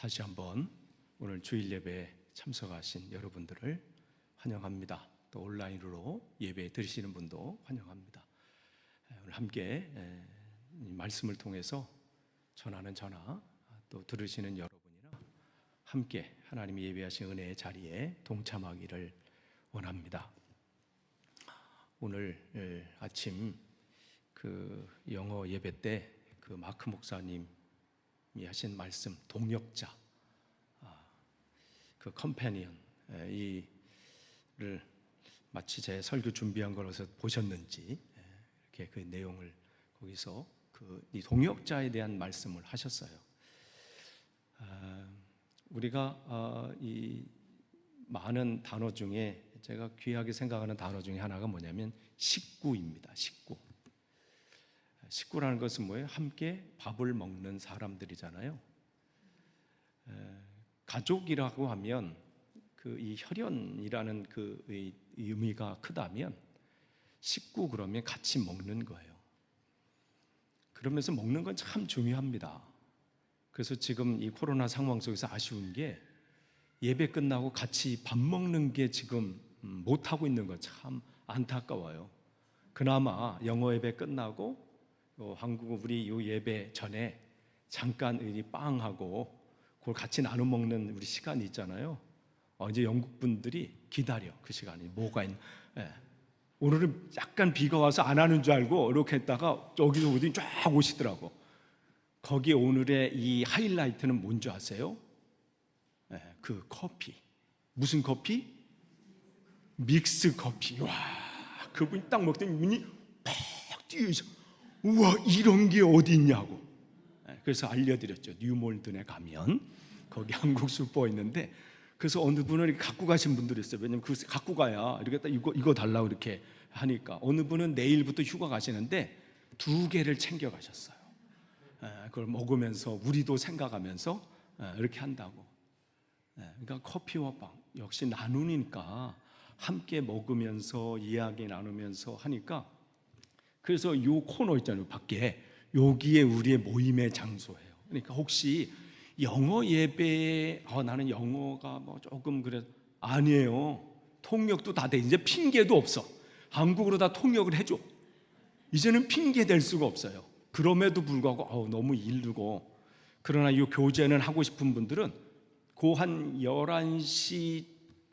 다시 한번 오늘 주일 예배에 참석하신 여러분들을 환영합니다. 또 온라인으로 예배 드리시는 분도 환영합니다. 오늘 함께 이 말씀을 통해서 전하는 저나 또 들으시는 여러분이나 함께 하나님이 예배하신 은혜의 자리에 동참하기를 원합니다. 오늘 아침 그 영어 예배 때 그 마크 목사님이 하신 말씀, 동역자, 그 컴패니언, 이를 마치 제 설교 준비한 거라서 보셨는지 이렇게 그 내용을 거기서 이 동역자에 대한 말씀을 하셨어요. 우리가 이 많은 단어 중에 제가 귀하게 생각하는 단어 중에 하나가 뭐냐면 식구입니다. 식구라는 것은 뭐예요? 함께 밥을 먹는 사람들이잖아요. 가족이라고 하면 그 이 혈연이라는 그 의미가 크다면 식구 그러면 같이 먹는 거예요. 그러면서 먹는 건 참 중요합니다. 그래서 지금 이 코로나 상황 속에서 아쉬운 게 예배 끝나고 같이 밥 먹는 게 지금 못 하고 있는 거 참 안타까워요. 그나마 영어 예배 끝나고 한국 우리 요 예배 전에 잠깐 이 빵하고 그걸 같이 나눠 먹는 우리 시간이 있잖아요. 이제 영국 분들이 기다려 그 시간이 뭐가 있나. 오늘은 약간 비가 와서 안 하는 줄 알고 이렇게 했다가 여기서 어디 쫙 오시더라고. 거기 오늘의 이 하이라이트는 뭔지 아세요? 그 커피. 무슨 커피? 믹스 커피. 와, 그분이 딱 먹더니 눈이 팍 띄어져. 우와, 이런 게 어디 있냐고. 그래서 알려드렸죠. 뉴몰든에 가면 거기 한국 슈퍼 있는데, 그래서 어느 분은 이렇게 갖고 가신 분들이 있어요. 왜냐면 그 갖고 가야 이렇게 딱 이거 달라고 이렇게 하니까. 어느 분은 내일부터 휴가 가시는데 2개를 챙겨 가셨어요. 그걸 먹으면서 우리도 생각하면서 이렇게 한다고. 그러니까 커피와 빵 역시 나누니까 함께 먹으면서 이야기 나누면서 하니까. 그래서 요 코너 있잖아요, 밖에. 여기에 우리의 모임의 장소예요. 그러니까 혹시 영어 예배에 나는 영어가 뭐 조금 그래, 아니에요. 통역도 다 돼. 이제 핑계도 없어. 한국어로 다 통역을 해줘. 이제는 핑계 댈 수가 없어요. 그럼에도 불구하고 너무 일르고. 그러나 이 교제는 하고 싶은 분들은 그 한 11시,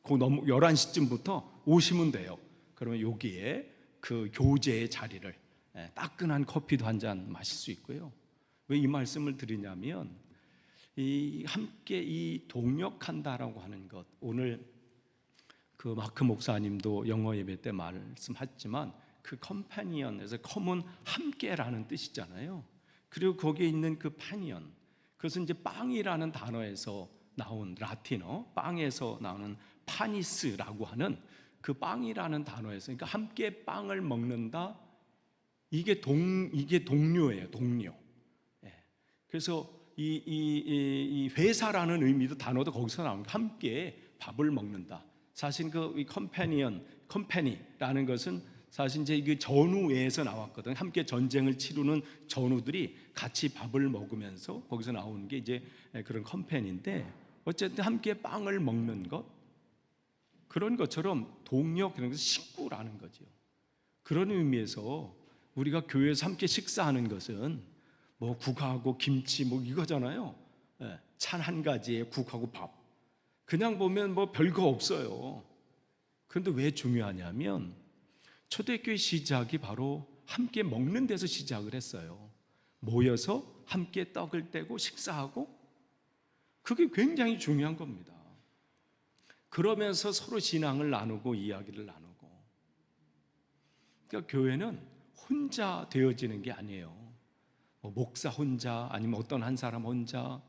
그 넘어 11시쯤부터 오시면 돼요. 그러면 여기에 그 교제의 자리를, 따끈한 커피도 한 잔 마실 수 있고요. 왜 이 말씀을 드리냐면, 이 함께 이 동역한다라고 하는 것, 오늘 그 마크 목사님도 영어 예배 때 말씀하셨지만 그 컴패니언에서 컴은 함께라는 뜻이잖아요. 그리고 거기에 있는 그 패니언, 그것은 이제 빵이라는 단어에서 나온 라틴어, 빵에서 나오는 파니스라고 하는 그 빵이라는 단어에서, 그러니까 함께 빵을 먹는다. 이게 동료예요, 동료. 그래서 이 회사라는 의미도 단어도 거기서 나온 게 함께 밥을 먹는다. 사실 이 컴패니라는 것은 사실 이제 그 전우에서 나왔거든. 함께 전쟁을 치르는 전우들이 같이 밥을 먹으면서 거기서 나오는 게 이제 그런 컴패니인데, 어쨌든 함께 빵을 먹는 것, 그런 것처럼 동력, 그런 것은 식구라는 거죠. 그런 의미에서 우리가 교회에서 함께 식사하는 것은 뭐 국하고 김치 뭐 이거잖아요. 찬 한 가지에 국하고 밥. 그냥 보면 뭐 별거 없어요. 그런데 왜 중요하냐면, 초대교회 시작이 바로 함께 먹는 데서 시작을 했어요. 모여서 함께 떡을 떼고 식사하고, 그게 굉장히 중요한 겁니다. 그러면서 서로 신앙을 나누고 이야기를 나누고. 그러니까 교회는 혼자 되어지는 게 아니에요. 목사 혼자, 아니면 어떤 한 사람 혼자.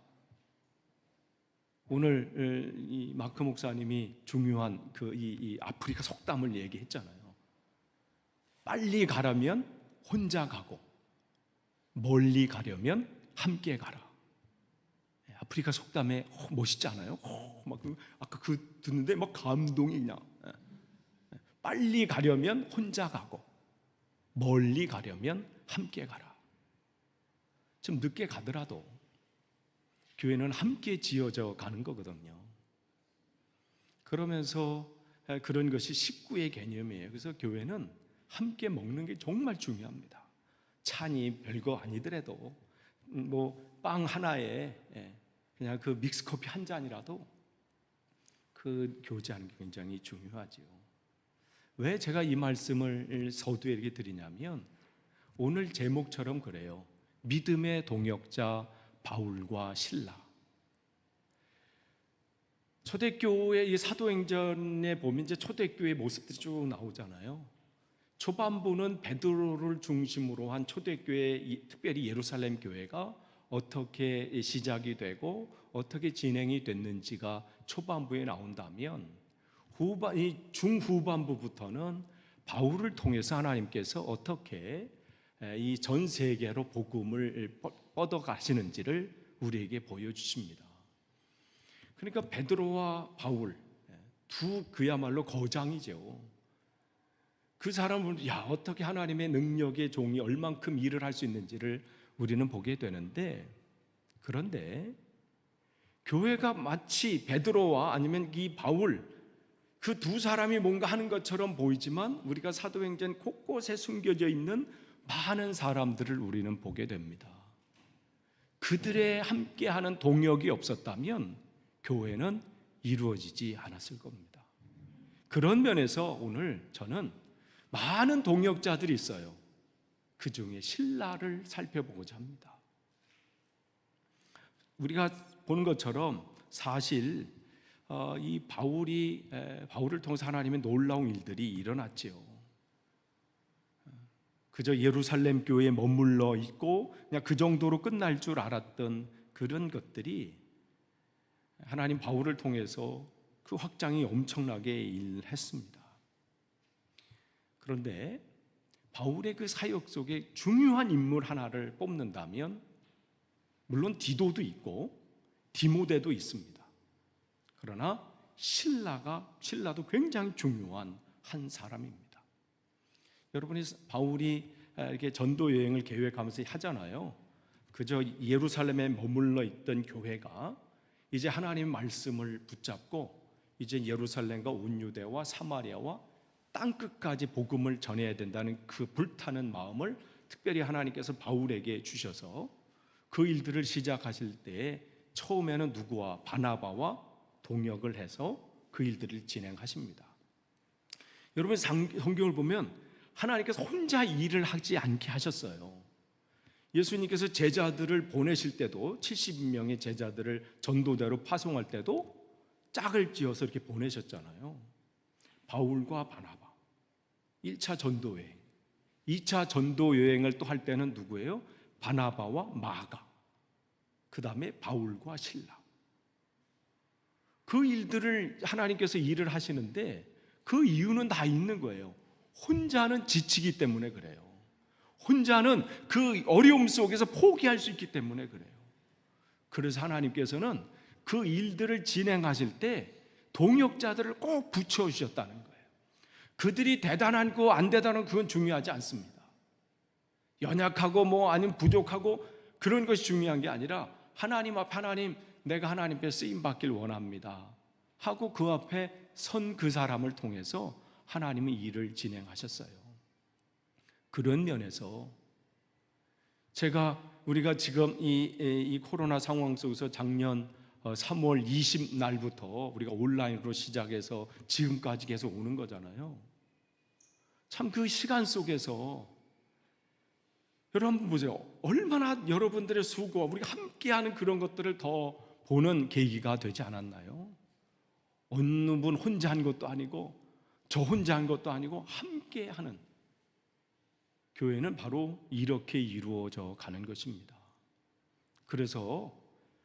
오늘 이 마크 목사님이 중요한 이 아프리카 속담을 얘기했잖아요. 빨리 가려면 혼자 가고, 멀리 가려면 함께 가라. 아프리카 속담에 멋있지 않아요? 아까 듣는데 막 감동이 그냥. 빨리 가려면 혼자 가고, 멀리 가려면 함께 가라. 좀 늦게 가더라도 교회는 함께 지어져 가는 거거든요. 그러면서 그런 것이 식구의 개념이에요. 그래서 교회는 함께 먹는 게 정말 중요합니다. 찬이 별거 아니더라도 뭐 빵 하나에 그냥 그 믹스커피 한 잔이라도 그 교제하는 게 굉장히 중요하죠. 왜 제가 이 말씀을 서두에 이렇게 드리냐면 오늘 제목처럼 그래요. 믿음의 동역자 바울과 실라. 초대교회 이 사도행전에 보면 이제 초대교회 모습들이 쭉 나오잖아요. 초반부는 베드로를 중심으로 한 초대교회, 특별히 예루살렘 교회가 어떻게 시작이 되고 어떻게 진행이 됐는지가 초반부에 나온다면 중후반부부터는 바울을 통해서 하나님께서 어떻게 이 전 세계로 복음을 뻗어 가시는지를 우리에게 보여주십니다. 그러니까 베드로와 바울 두 그야말로 거장이죠. 그 사람은 어떻게 하나님의 능력의 종이 얼만큼 일을 할 수 있는지를 우리는 보게 되는데, 그런데 교회가 마치 베드로와 아니면 이 바울 그 두 사람이 뭔가 하는 것처럼 보이지만 우리가 사도행전 곳곳에 숨겨져 있는 많은 사람들을 우리는 보게 됩니다. 그들의 함께하는 동역이 없었다면 교회는 이루어지지 않았을 겁니다. 그런 면에서 오늘 저는 많은 동역자들이 있어요. 그 중에 실라를 살펴보고자 합니다. 우리가 보는 것처럼 사실 이 바울을 통해서 하나님의 놀라운 일들이 일어났지요. 그저 예루살렘 교회에 머물러 있고 그냥 그 정도로 끝날 줄 알았던 그런 것들이 하나님 바울을 통해서 그 확장이 엄청나게 일했습니다. 그런데 바울의 그 사역 속에 중요한 인물 하나를 뽑는다면 물론 디도도 있고 디모데도 있습니다. 그러나 실라도 굉장히 중요한 한 사람입니다. 여러분이 바울이 이렇게 전도 여행을 계획하면서 하잖아요. 그저 예루살렘에 머물러 있던 교회가 이제 하나님의 말씀을 붙잡고 이제 예루살렘과 온 유대와 사마리아와 땅끝까지 복음을 전해야 된다는 그 불타는 마음을 특별히 하나님께서 바울에게 주셔서 그 일들을 시작하실 때 처음에는 누구와 바나바와 동역을 해서 그 일들을 진행하십니다. 여러분 성경을 보면 하나님께서 혼자 일을 하지 않게 하셨어요. 예수님께서 제자들을 보내실 때도 70명의 제자들을 전도대로 파송할 때도 짝을 지어서 이렇게 보내셨잖아요. 바울과 바나바 1차 전도 여행, 2차 전도 여행을 또 할 때는 누구예요? 바나바와 마가, 그 다음에 바울과 실라. 그 일들을 하나님께서 일을 하시는데 그 이유는 다 있는 거예요. 혼자는 지치기 때문에 그래요. 혼자는 그 어려움 속에서 포기할 수 있기 때문에 그래요. 그래서 하나님께서는 그 일들을 진행하실 때 동역자들을 꼭 붙여주셨다는 거예요. 그들이 대단하고 안 대단한 그건 중요하지 않습니다. 연약하고 아니면 부족하고 그런 것이 중요한 게 아니라 하나님 앞에 하나님, 내가 하나님 앞에 쓰임받길 원합니다 하고 그 앞에 선 그 사람을 통해서 하나님은 일을 진행하셨어요. 그런 면에서 우리가 지금 이 코로나 상황 속에서 작년 3월 20날부터 우리가 온라인으로 시작해서 지금까지 계속 오는 거잖아요. 참 그 시간 속에서 여러분 보세요. 얼마나 여러분들의 수고와 우리가 함께하는 그런 것들을 더 보는 계기가 되지 않았나요? 어느 분 혼자 한 것도 아니고 저 혼자 한 것도 아니고 함께하는 교회는 바로 이렇게 이루어져 가는 것입니다. 그래서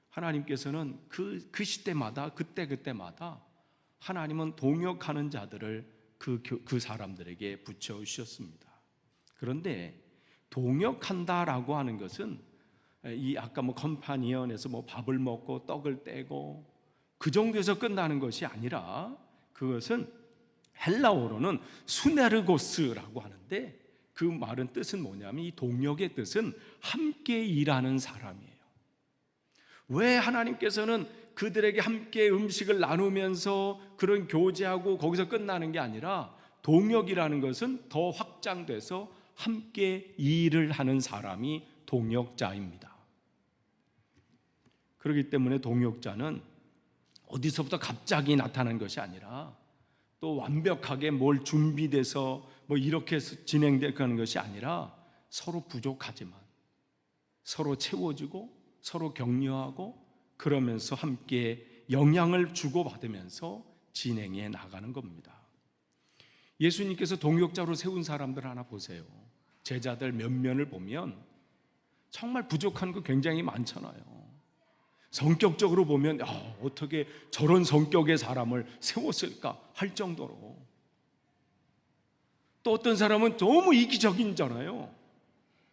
하나님께서는 그 시대마다 그때마다 하나님은 동역하는 자들을 그 사람들에게 붙여주셨습니다. 그런데 동역한다라고 하는 것은 이 아까 컴파니언에서 밥을 먹고 떡을 떼고 그 정도에서 끝나는 것이 아니라 그것은 헬라어로는 수네르고스라고 하는데 그 말은 뜻은 뭐냐면 이 동역의 뜻은 함께 일하는 사람이에요. 왜 하나님께서는 그들에게 함께 음식을 나누면서 그런 교제하고 거기서 끝나는 게 아니라 동역이라는 것은 더 확장돼서 함께 일을 하는 사람이 동역자입니다. 그렇기 때문에 동역자는 어디서부터 갑자기 나타난 것이 아니라 또 완벽하게 뭘 준비돼서 뭐 이렇게 진행되는 것이 아니라 서로 부족하지만 서로 채워주고 서로 격려하고 그러면서 함께 영향을 주고받으면서 진행해 나가는 겁니다. 예수님께서 동역자로 세운 사람들 하나 보세요. 제자들 몇몇을 보면 정말 부족한 거 굉장히 많잖아요. 성격적으로 보면 어떻게 저런 성격의 사람을 세웠을까 할 정도로. 또 어떤 사람은 너무 이기적이잖아요.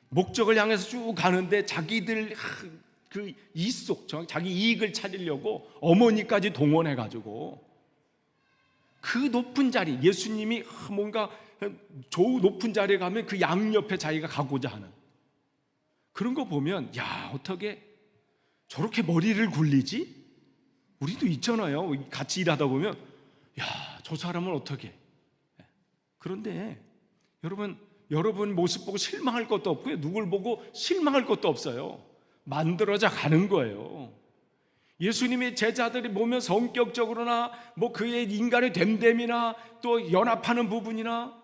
목적을 향해서 쭉 가는데 자기들 그 이속, 자기 이익을 찾으려고 어머니까지 동원해가지고 그 높은 자리, 예수님이 뭔가 높은 자리에 가면 그 양옆에 자기가 가고자 하는 그런 거 보면 어떻게 저렇게 머리를 굴리지? 우리도 있잖아요. 같이 일하다 보면 저 사람은 어떻게. 그런데 여러분 모습 보고 실망할 것도 없고요, 누굴 보고 실망할 것도 없어요. 만들어져 가는 거예요. 예수님의 제자들이 보면 성격적으로나 뭐 그의 인간의 됨됨이나 또 연합하는 부분이나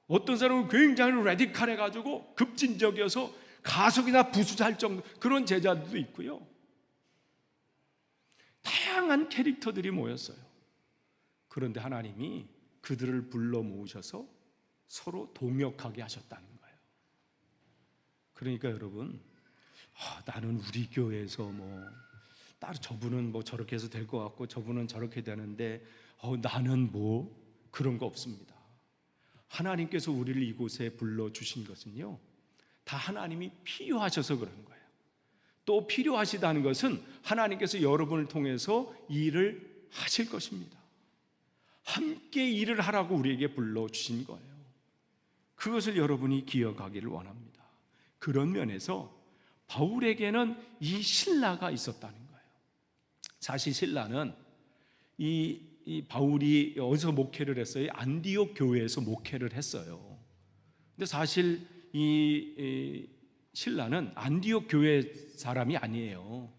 어떤 사람은 굉장히 레디칼해 가지고 급진적이어서 가석이나 부수할 정도 그런 제자들도 있고요. 다양한 캐릭터들이 모였어요. 그런데 하나님이 그들을 불러 모으셔서 서로 동역하게 하셨다는 거예요. 그러니까 여러분, 나는 우리 교회에서 따로 저분은 저렇게 해서 될 것 같고 저분은 저렇게 되는데 나는 그런 거 없습니다. 하나님께서 우리를 이곳에 불러주신 것은요, 다 하나님이 필요하셔서 그런 거예요. 또 필요하시다는 것은 하나님께서 여러분을 통해서 일을 하실 것입니다. 함께 일을 하라고 우리에게 불러주신 거예요. 그것을 여러분이 기억하기를 원합니다. 그런 면에서 바울에게는 이 신라가 있었다는 거예요. 사실 신라는 이 바울이 어디서 목회를 했어요? 안디옥 교회에서 목회를 했어요. 근데 사실 이 신라는 안디옥 교회 사람이 아니에요.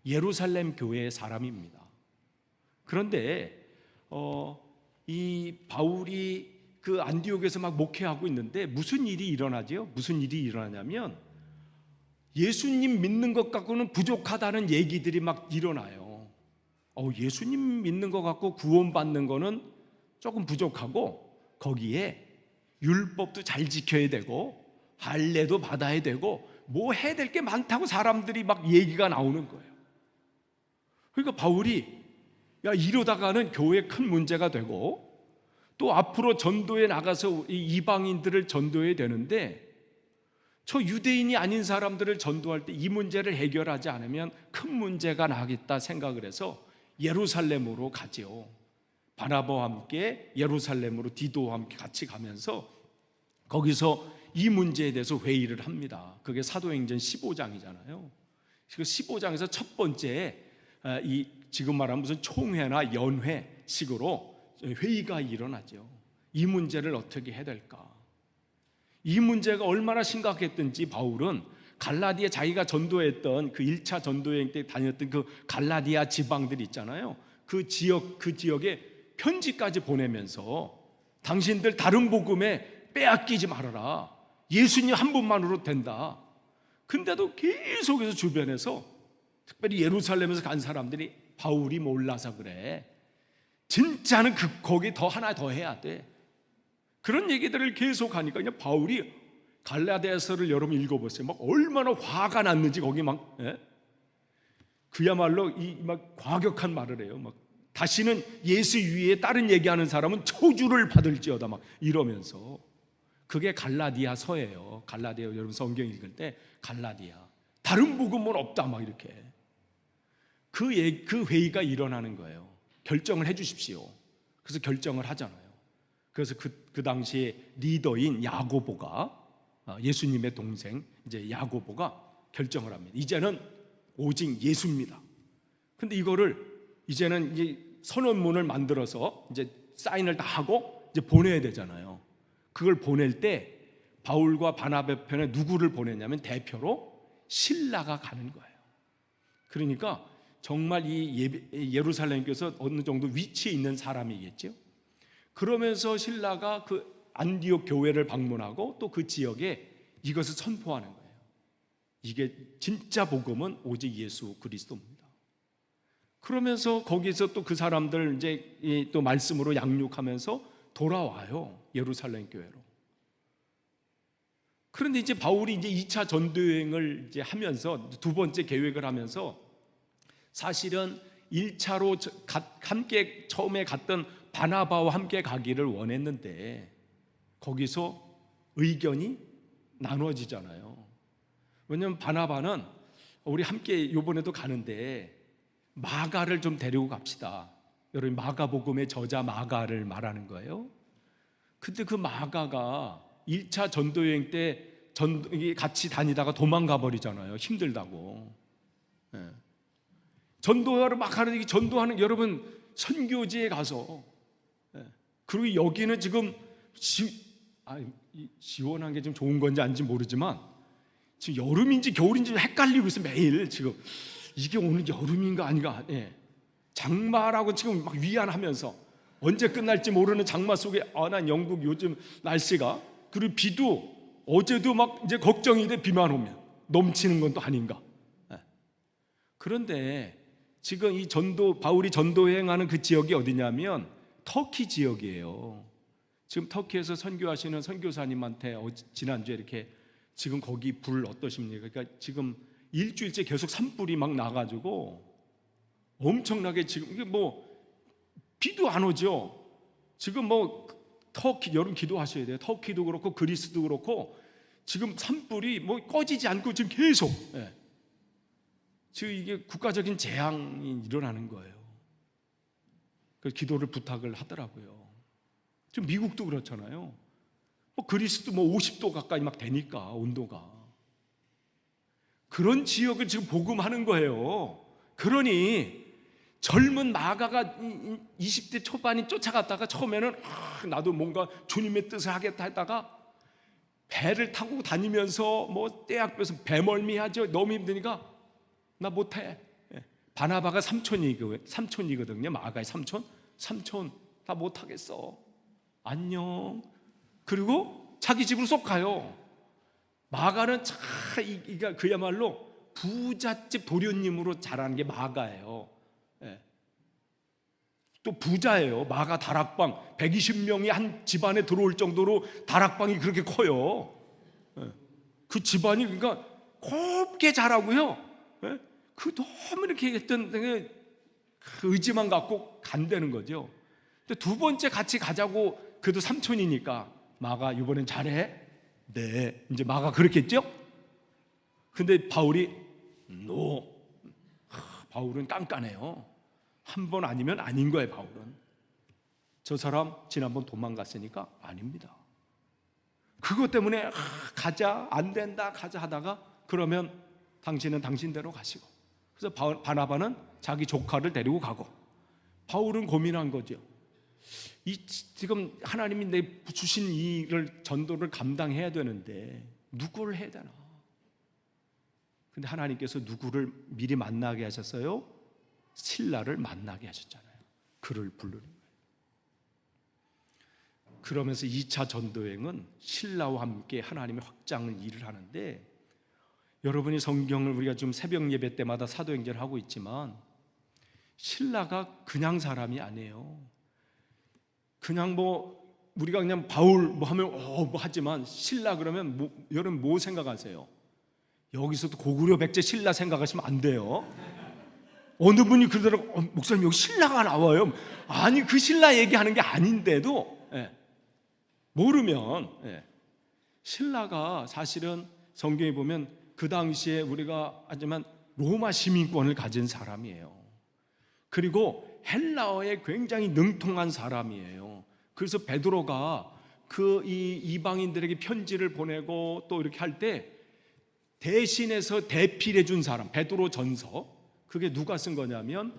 예루살렘 교회 사람입니다. 그런데 이 바울이 그 안디옥에서 막 목회하고 있는데 무슨 일이 일어나죠? 무슨 일이 일어나냐면 예수님 믿는 것 갖고는 부족하다는 얘기들이 막 일어나요. 예수님 믿는 것 갖고 구원받는 거는 조금 부족하고 거기에 율법도 잘 지켜야 되고 할례도 받아야 되고 뭐 해야 될 게 많다고 사람들이 막 얘기가 나오는 거예요. 그러니까 바울이 이러다가는 교회에 큰 문제가 되고 또 앞으로 전도에 나가서 이방인들을 전도해야 되는데 저 유대인이 아닌 사람들을 전도할 때 이 문제를 해결하지 않으면 큰 문제가 나겠다 생각을 해서 예루살렘으로 가죠. 바나바와 함께 예루살렘으로 디도와 함께 같이 가면서 거기서 이 문제에 대해서 회의를 합니다. 그게 사도행전 15장이잖아요. 그 15장에서 첫 번째 지금 말하면 무슨 총회나 연회식으로 회의가 일어나죠. 이 문제를 어떻게 해야 될까? 이 문제가 얼마나 심각했던지 바울은 갈라디아 자기가 전도했던 그 1차 전도여행 때 다녔던 그 갈라디아 지방들 있잖아요. 그 지역에 편지까지 보내면서 당신들 다른 복음에 빼앗기지 말아라. 예수님 한 분만으로 된다. 근데도 계속해서 주변에서 특별히 예루살렘에서 간 사람들이 바울이 몰라서 그래. 진짜는 거기 하나 더 해야 돼. 그런 얘기들을 계속하니까 그냥 바울이 갈라디아서를 여러분 읽어보세요. 막 얼마나 화가 났는지 거기 그야말로 막 과격한 말을 해요. 막 다시는 예수 위에 다른 얘기하는 사람은 저주를 받을지어다 막 이러면서 그게 갈라디아서예요. 갈라디아 여러분 성경 읽을 때 갈라디아 다른 복음은 없다 막 이렇게 그 회의가 일어나는 거예요. 결정을 해주십시오. 그래서 결정을 하잖아요. 그래서 그 당시에 리더인 야고보가 예수님의 동생 이제 야고보가 결정을 합니다. 이제는 오직 예수입니다. 근데 이거를 이제는 이제 선언문을 만들어서 이제 사인을 다 하고 이제 보내야 되잖아요. 그걸 보낼 때 바울과 바나바 편에 누구를 보냈냐면 대표로 실라가 가는 거예요. 그러니까 정말 이 예루살렘 교회에서 어느 정도 위치에 있는 사람이겠죠. 그러면서 실라가 그 안디옥 교회를 방문하고 또 그 지역에 이것을 선포하는 거예요. 이게 진짜 복음은 오직 예수 그리스도입니다. 그러면서 거기서 또 그 사람들 이제 또 말씀으로 양육하면서 돌아와요. 예루살렘 교회로. 그런데 이제 바울이 이제 2차 전도여행을 이제 하면서 두 번째 계획을 하면서 사실은 1차로 함께 처음에 갔던 바나바와 함께 가기를 원했는데 거기서 의견이 나눠지잖아요. 왜냐하면 바나바는 우리 함께 이번에도 가는데 마가를 좀 데리고 갑시다. 여러분 마가복음의 저자 마가를 말하는 거예요. 근데 그 마가가 1차 전도여행 때 같이 다니다가 도망가 버리잖아요. 힘들다고. 전도하러 막 하는 전도하는 여러분 선교지에 가서 그리고 여기는 지금 시원한 게 좀 좋은 건지 아닌지 모르지만 지금 여름인지 겨울인지 헷갈리고 있어 매일 지금 이게 오늘 여름인가 아닌가 장마라고 지금 막 위안하면서 언제 끝날지 모르는 장마 속에 난 영국 요즘 날씨가 그리고 비도 어제도 막 이제 걱정이 돼 비만 오면 넘치는 건 또 아닌가. 그런데 지금 이 바울이 전도행하는 그 지역이 어디냐면 터키 지역이에요. 지금 터키에서 선교하시는 선교사님한테 지난주에 이렇게 지금 거기 불 어떠십니까? 그러니까 지금 일주일째 계속 산불이 막 나가지고 엄청나게 지금 이게 뭐 비도 안 오죠. 지금 뭐 터키 여름 기도하셔야 돼요. 터키도 그렇고 그리스도 그렇고 지금 산불이 뭐 꺼지지 않고 지금 계속 지금 이게 국가적인 재앙이 일어나는 거예요. 그래서 기도를 부탁을 하더라고요. 지금 미국도 그렇잖아요. 뭐 그리스도 뭐 50도 가까이 막 되니까 온도가 그런 지역을 지금 복음하는 거예요. 그러니 젊은 마가가 20대 초반이 쫓아갔다가 처음에는 나도 뭔가 주님의 뜻을 하겠다 했다가 배를 타고 다니면서 뭐 떼약볕에서 배멀미하죠. 너무 힘드니까 나 못해. 바나바가 삼촌이거든요. 마가의 삼촌 나 못하겠어. 안녕. 그리고 자기 집으로 쏙 가요. 마가는 이가 그야말로 부잣집 도련님으로 자라는 게 마가예요. 또 부자예요. 마가 다락방 120명이 한 집안에 들어올 정도로 다락방이 그렇게 커요. 그 집안이 그러니까 곱게 자라고요. 그 너무 이렇게 했던 그 의지만 갖고 간다는 거죠. 근데 두 번째 같이 가자고 그래도 삼촌이니까 마가 이번엔 잘해. 네, 이제 마가 그렇겠죠. 근데 바울이 바울은 깐깐해요. 한 번 아니면 아닌 거예요. 바울은 저 사람 지난번 도망갔으니까 아닙니다. 그것 때문에 가자 안 된다 가자 하다가 그러면 당신은 당신대로 가시고 그래서 바나바는 자기 조카를 데리고 가고 바울은 고민한 거죠. 지금 하나님이 내 주신 일을 전도를 감당해야 되는데 누구를 해야 되나? 근데 하나님께서 누구를 미리 만나게 하셨어요? 실라를 만나게 하셨잖아요. 그를 부르는 거예요. 그러면서 2차 전도행은 실라와 함께 하나님의 확장을 일을 하는데 여러분이 성경을 우리가 좀 새벽 예배 때마다 사도행전을 하고 있지만 실라가 그냥 사람이 아니에요. 그냥 뭐 우리가 그냥 바울 뭐 하면 뭐 하지만 실라 그러면 여러분 뭐 생각하세요? 여기서도 고구려 백제 신라 생각하시면 안 돼요. 어느 분이 그러더라고 목사님 여기 신라가 나와요. 아니 그 신라 얘기하는 게 아닌데도 모르면 신라가 사실은 성경에 보면 그 당시에 우리가 하지만 로마 시민권을 가진 사람이에요. 그리고 헬라어에 굉장히 능통한 사람이에요. 그래서 베드로가 그 이방인들에게 편지를 보내고 또 이렇게 할 때 대신해서 대필해 준 사람, 베드로 전서, 그게 누가 쓴 거냐면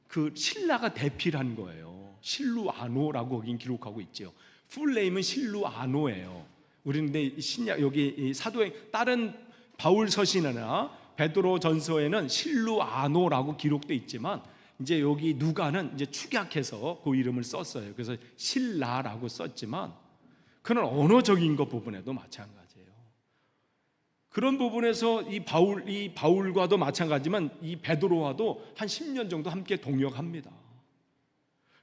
그 신라가 대필한 거예요. 실루아노라고 거긴 기록하고 있죠. 풀네임은 실루아노예요. 우리는 근데 신약 여기 사도행 다른 바울 서신이나 베드로 전서에는 실루아노라고 기록돼 있지만 이제 여기 누가는 이제 축약해서 그 이름을 썼어요. 그래서 신라라고 썼지만 그는 언어적인 것 부분에도 마찬가지예요. 그런 부분에서 이 바울과도 마찬가지지만 이 베드로와도 한 10년 정도 함께 동역합니다.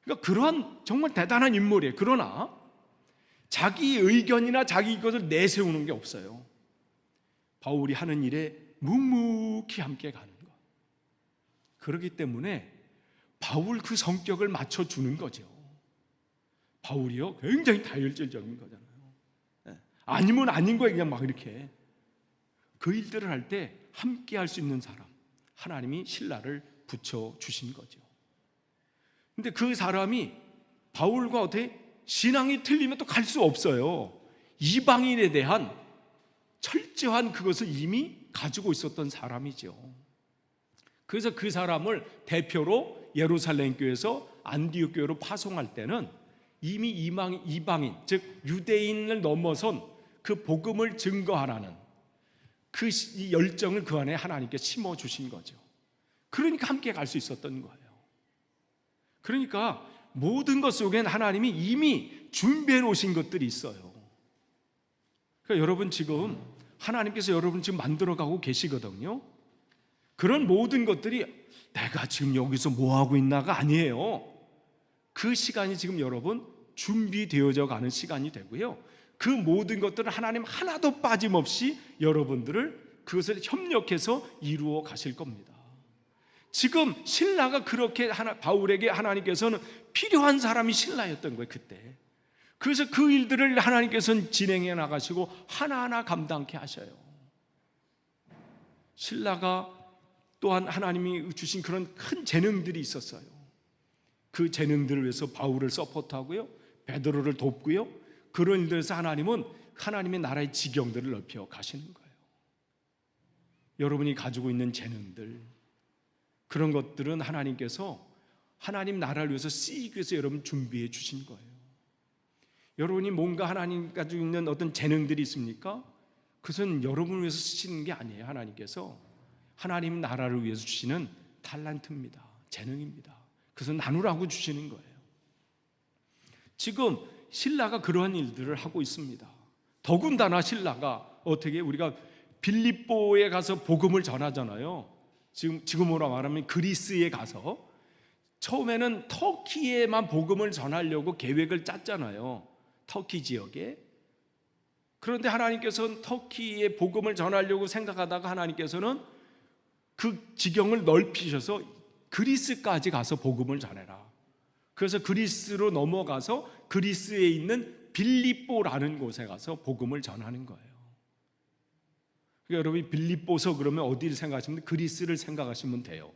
그러니까 그러한 정말 대단한 인물이에요. 그러나 자기 의견이나 자기 것을 내세우는 게 없어요. 바울이 하는 일에 묵묵히 함께 가는 것. 그렇기 때문에 바울 그 성격을 맞춰주는 거죠. 바울이요 굉장히 다혈질적인 거잖아요. 아니면 아닌 거예요. 그냥 막 이렇게 그 일들을 할 때 함께 할 수 있는 사람, 하나님이 신라를 붙여주신 거죠. 근데 그 사람이 바울과 어떻게 신앙이 틀리면 또 갈 수 없어요. 이방인에 대한 철저한 그것을 이미 가지고 있었던 사람이죠. 그래서 그 사람을 대표로 예루살렘 교회에서 안디옥 교회로 파송할 때는 이미 이방인, 즉 유대인을 넘어선 그 복음을 증거하라는 그 열정을 그 안에 하나님께 심어주신 거죠. 그러니까 함께 갈 수 있었던 거예요. 그러니까 모든 것 속엔 하나님이 이미 준비해 놓으신 것들이 있어요. 그러니까 여러분 지금 하나님께서 여러분 지금 만들어가고 계시거든요. 그런 모든 것들이 내가 지금 여기서 뭐하고 있나가 아니에요. 그 시간이 지금 여러분 준비되어져 가는 시간이 되고요. 그 모든 것들을 하나님 하나도 빠짐없이 여러분들을 그것을 협력해서 이루어 가실 겁니다. 지금 신라가 그렇게 바울에게 하나님께서는 필요한 사람이 신라였던 거예요. 그때. 그래서 그 일들을 하나님께서는 진행해 나가시고 하나하나 감당케 하셔요. 신라가 또한 하나님이 주신 그런 큰 재능들이 있었어요. 그 재능들을 위해서 바울을 서포트하고요, 베드로를 돕고요, 그런 일들에서 하나님은 하나님의 나라의 지경들을 넓혀 가시는 거예요. 여러분이 가지고 있는 재능들, 그런 것들은 하나님께서 하나님 나라를 위해서 쓰이기 위해서 여러분 준비해 주신 거예요. 여러분이 뭔가 하나님 가지고 있는 어떤 재능들이 있습니까? 그것은 여러분을 위해서 쓰시는 게 아니에요. 하나님께서 하나님 나라를 위해서 주시는 탤런트입니다. 재능입니다. 그것은 나누라고 주시는 거예요. 지금 신라가 그러한 일들을 하고 있습니다. 더군다나 신라가 어떻게 우리가 빌립보에 가서 복음을 전하잖아요. 지금으로 말하면 그리스에 가서 처음에는 터키에만 복음을 전하려고 계획을 짰잖아요. 터키 지역에. 그런데 하나님께서는 터키에 복음을 전하려고 생각하다가 하나님께서는 그 지경을 넓히셔서 그리스까지 가서 복음을 전해라. 그래서 그리스로 넘어가서 그리스에 있는 빌립보라는 곳에 가서 복음을 전하는 거예요. 그러니까 여러분이 빌립보서 그러면 어디를 생각하시면 그리스를 생각하시면 돼요.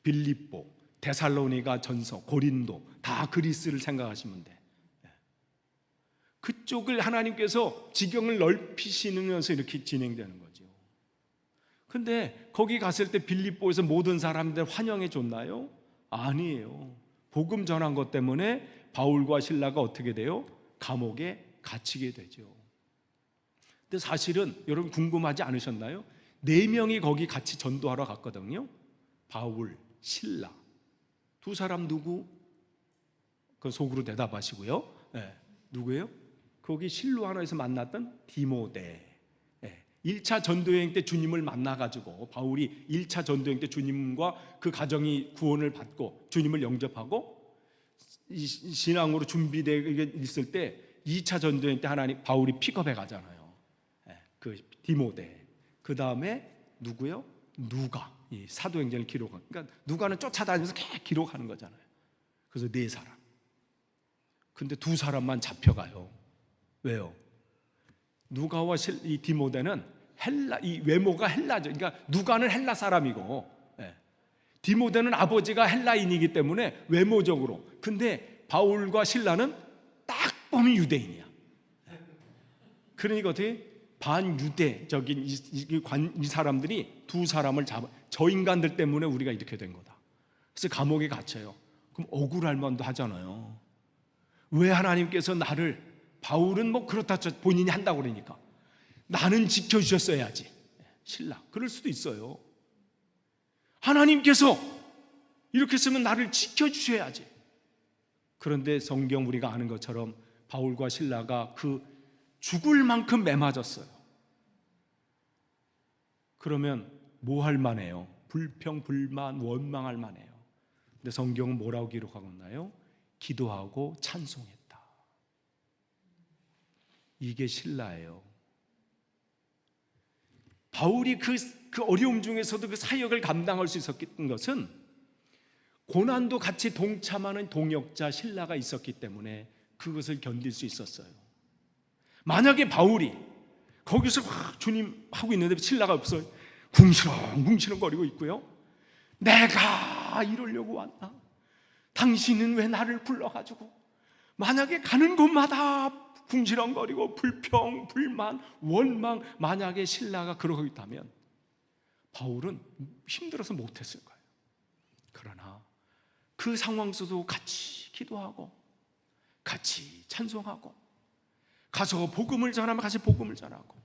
빌립보, 데살로니가 전서, 고린도 다 그리스를 생각하시면 돼. 그쪽을 하나님께서 지경을 넓히시면서 이렇게 진행되는 거죠. 근데 거기 갔을 때 빌립보에서 모든 사람들 환영해 줬나요? 아니에요. 복음 전한 것 때문에 바울과 실라가 어떻게 돼요? 감옥에 갇히게 되죠. 근데 사실은 여러분 궁금하지 않으셨나요? 4명이 거기 같이 전도하러 갔거든요. 바울, 실라. 두 사람 누구? 그 속으로 대답하시고요. 네. 누구예요? 거기 실루아노에서 만났던 디모데. 1차 전도여행 때 주님을 만나가지고 바울이 1차 전도여행 때 주님과 그 가정이 구원을 받고 주님을 영접하고 신앙으로 준비되어 있을 때 2차 전도여행 때 하나님 바울이 픽업해 가잖아요. 그 디모데. 그 다음에 누구요? 누가. 이 사도행전을 기록한. 그러니까 누가는 쫓아다니면서 계속 기록하는 거잖아요. 그래서 4사람. 근데 2사람만 잡혀가요. 왜요? 누가와 이 디모데는 이 외모가 헬라죠. 그러니까 누가는 헬라 사람이고, 디모데는 아버지가 헬라인이기 때문에 외모적으로. 근데 바울과 실라는 딱 보면 유대인이야. 그러니까 어떻게 반유대적인 이 사람들이 두 사람을 잡아, 저 인간들 때문에 우리가 이렇게 된 거다. 그래서 감옥에 갇혀요. 그럼 억울할 만도 하잖아요. 왜 하나님께서 나를, 바울은 뭐 그렇다 쳐 본인이 한다고 그러니까 나는 지켜주셨어야지, 신라 그럴 수도 있어요. 하나님께서 이렇게 했으면 나를 지켜주셔야지. 그런데 성경 우리가 아는 것처럼 바울과 신라가 그 죽을 만큼 매맞았어요. 그러면 뭐 할 만해요? 불평, 불만, 원망할 만해요. 근데 성경은 뭐라고 기록하고 있나요? 기도하고 찬송했다. 이게 신라예요. 바울이 그 어려움 중에서도 그 사역을 감당할 수 있었던 것은 고난도 같이 동참하는 동역자 신라가 있었기 때문에 그것을 견딜 수 있었어요. 만약에 바울이 거기서 주님 하고 있는데 신라가 없어요. 궁시렁궁시렁거리고 있고요. 내가 이러려고 왔나? 당신은 왜 나를 불러가지고? 만약에 가는 곳마다 궁시렁거리고 불평, 불만, 원망, 만약에 신라가 그러고 있다면 바울은 힘들어서 못했을 거예요. 그러나 그 상황 속도 같이 기도하고 같이 찬송하고 가서 복음을 전하면 같이 복음을 전하고,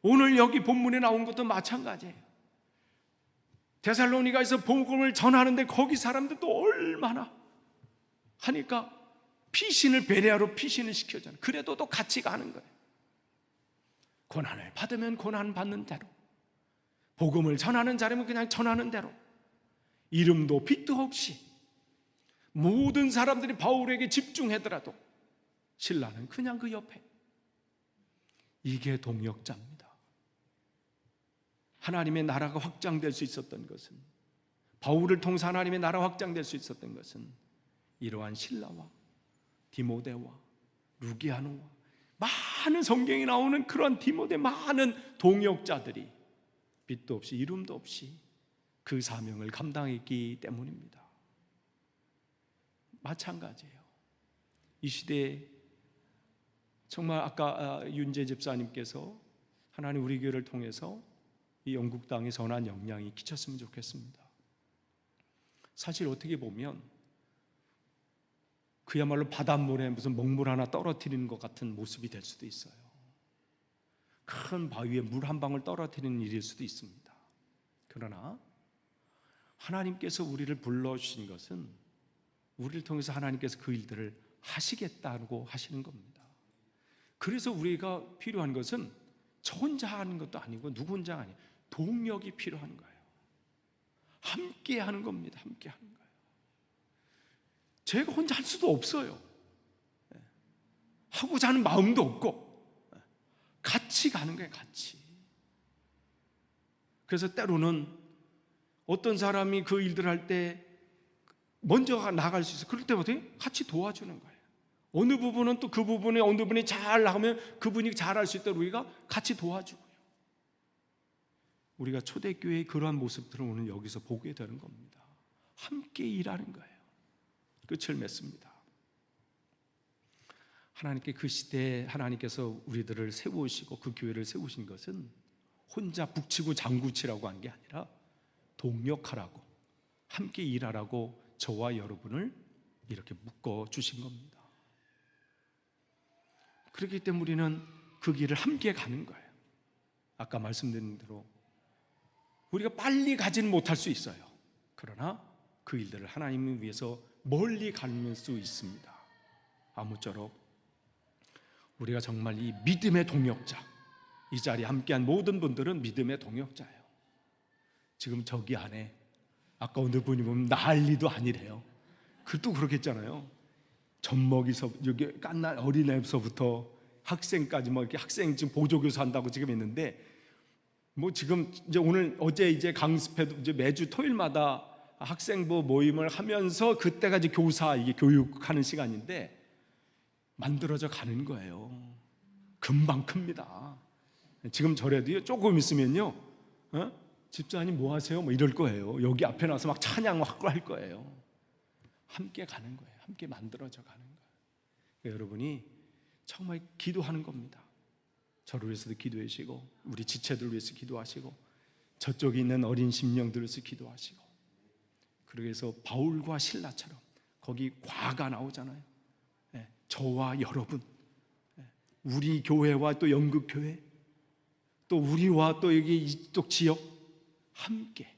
오늘 여기 본문에 나온 것도 마찬가지예요. 데살로니가에서 복음을 전하는데 거기 사람들도 얼마나 하니까 피신을 베레아로 피신을 시켜잖아요. 그래도 또 같이 가는 거예요. 고난을 받으면 고난 받는 대로, 복음을 전하는 자라면 그냥 전하는 대로, 이름도 빛도 없이 모든 사람들이 바울에게 집중하더라도 신라는 그냥 그 옆에. 이게 동역자입니다. 하나님의 나라가 확장될 수 있었던 것은, 바울을 통해서 하나님의 나라가 확장될 수 있었던 것은 이러한 신라와 디모데와 루기아노와 많은 성경이 나오는 그런 디모데 많은 동역자들이 빛도 없이 이름도 없이 그 사명을 감당했기 때문입니다. 마찬가지예요. 이 시대에 정말 아까 윤재 집사님께서 하나님 우리 교회를 통해서 이 영국 땅에 선한 영향이 끼쳤으면 좋겠습니다. 사실 어떻게 보면 그야말로 바닷물에 무슨 먹물 하나 떨어뜨리는 것 같은 모습이 될 수도 있어요. 큰 바위에 물 한 방울 떨어뜨리는 일일 수도 있습니다. 그러나 하나님께서 우리를 불러주신 것은 우리를 통해서 하나님께서 그 일들을 하시겠다고 하시는 겁니다. 그래서 우리가 필요한 것은 저 혼자 하는 것도 아니고 누구 혼자가 아니에요. 동력이 필요한 거예요. 함께 하는 겁니다. 함께 하는 거예요. 제가 혼자 할 수도 없어요. 하고자 하는 마음도 없고 같이 가는 거예요. 같이. 그래서 때로는 어떤 사람이 그 일들을 할 때 먼저 나갈 수 있어요. 그럴 때부터 같이 도와주는 거예요. 어느 부분은 또 그 부분에 어느 분이 잘 하면 그분이 잘할 수 있도록 우리가 같이 도와주고요. 우리가 초대교회의 그러한 모습들을 오늘 여기서 보게 되는 겁니다. 함께 일하는 거예요. 끝을 맺습니다. 하나님께 그 시대에 하나님께서 우리들을 세우시고 그 교회를 세우신 것은 혼자 북치고 장구치라고 한 게 아니라 동역하라고, 함께 일하라고 저와 여러분을 이렇게 묶어 주신 겁니다. 그렇기 때문에 우리는 그 길을 함께 가는 거예요. 아까 말씀드린 대로 우리가 빨리 가지는 못할 수 있어요. 그러나 그 일들을 하나님을 위해서 멀리 갈 수 있습니다. 아무쪼록 우리가 정말 이 믿음의 동역자, 이 자리에 함께한 모든 분들은 믿음의 동역자예요. 지금 저기 안에 아까 어느 분이 보면 난리도 아니래요. 그것도 그렇겠잖아요. 젖먹이서 여기 깐날 어린애부터 학생까지 뭐 이렇게 학생 지금 보조교사 한다고 지금 있는데, 뭐 지금 이제 오늘 어제 이제 강습회도 이제 매주 토요일마다 학생부 모임을 하면서 그때가 이제 교사 이게 교육하는 시간인데 만들어져 가는 거예요. 금방 큽니다. 지금 저래도요 조금 있으면요, 집사님 뭐 하세요? 뭐 이럴 거예요. 여기 앞에 나서 막 찬양 막 할 거예요. 함께 가는 거예요. 함께 만들어져 가는 거예요. 그러니까 여러분이 정말 기도하는 겁니다. 저를 위해서도 기도해 주시고, 우리 지체들 위해서 기도하시고, 저쪽에 있는 어린 심령들을 위해서 기도하시고. 그래서 바울과 실라처럼 거기 과가 나오잖아요. 저와 여러분, 우리 교회와 또 영국 교회, 또 우리와 또 여기 이쪽 지역 함께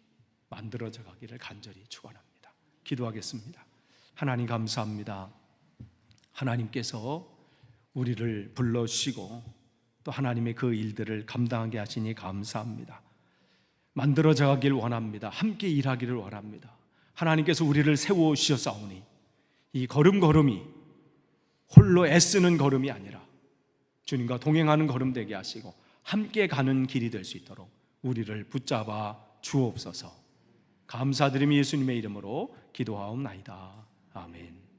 만들어져 가기를 간절히 축원합니다. 기도하겠습니다. 하나님 감사합니다. 하나님께서 우리를 불러주시고 또 하나님의 그 일들을 감당하게 하시니 감사합니다. 만들어져 가길 원합니다. 함께 일하기를 원합니다. 하나님께서 우리를 세워주셨사오니 이 걸음걸음이 홀로 애쓰는 걸음이 아니라 주님과 동행하는 걸음 되게 하시고 함께 가는 길이 될 수 있도록 우리를 붙잡아 주옵소서. 감사드리며 예수님의 이름으로 기도하옵나이다. 아멘.